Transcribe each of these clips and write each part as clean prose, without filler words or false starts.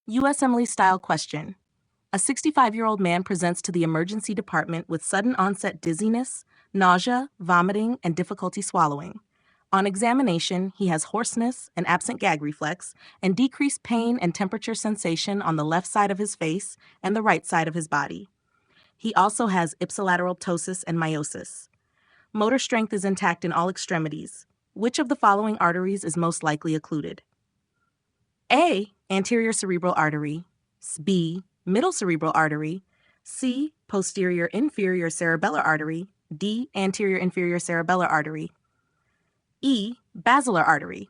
USMLE-style question. A 65-year-old man presents to the emergency department with sudden onset dizziness, nausea, vomiting, and difficulty swallowing. On examination, he has hoarseness, an absent gag reflex, and decreased pain and temperature sensation on the left side of his face and the right side of his body. He also has ipsilateral ptosis and meiosis. Motor strength is intact in all extremities. Which of the following arteries is most likely occluded? A. Anterior cerebral artery. B. Middle cerebral artery. C. Posterior inferior cerebellar artery. D. Anterior inferior cerebellar artery. E. Basilar artery.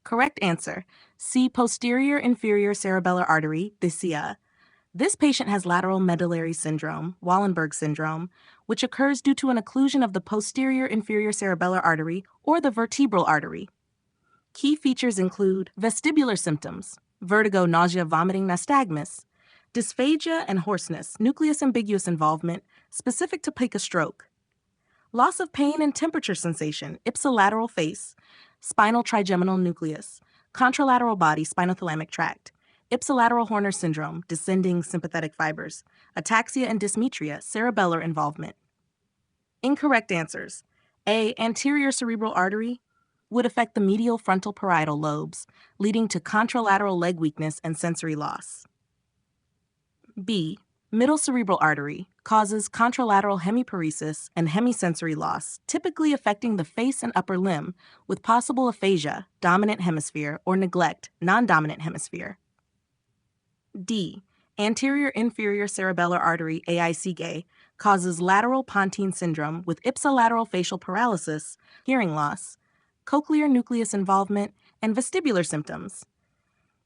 Correct answer. C. Posterior inferior cerebellar artery, Dysphagia. This patient has lateral medullary syndrome, Wallenberg syndrome, which occurs due to an occlusion of the posterior inferior cerebellar artery or the vertebral artery. Key features include vestibular symptoms, vertigo, nausea, vomiting, nystagmus, dysphagia and hoarseness, nucleus ambiguus involvement, specific to Pica stroke, loss of pain and temperature sensation, ipsilateral face, spinal trigeminal nucleus, contralateral body, spinothalamic tract, Ipsilateral Horner syndrome, descending sympathetic fibers, ataxia and dysmetria, cerebellar involvement. Incorrect answers. A. Anterior cerebral artery would affect the medial frontal parietal lobes, leading to contralateral leg weakness and sensory loss. B. Middle cerebral artery causes contralateral hemiparesis and hemisensory loss, typically affecting the face and upper limb, with possible aphasia, dominant hemisphere, or neglect, non-dominant hemisphere. D. Anterior inferior cerebellar artery AICGA causes lateral pontine syndrome with ipsilateral facial paralysis, hearing loss, cochlear nucleus involvement, and vestibular symptoms.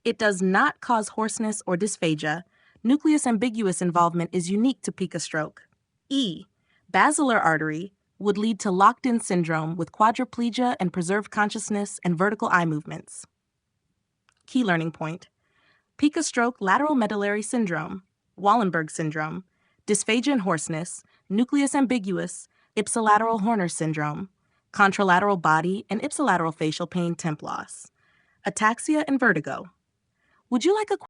It does not cause hoarseness or dysphagia. Nucleus ambiguus involvement is unique to Pica stroke. E. Basilar artery would lead to locked-in syndrome with quadriplegia and preserved consciousness and vertical eye movements. Key learning point. Pica stroke, lateral medullary syndrome, Wallenberg syndrome, dysphagia and hoarseness, nucleus ambiguus, ipsilateral Horner syndrome, contralateral body and ipsilateral facial pain temp loss, ataxia and vertigo. Would you like a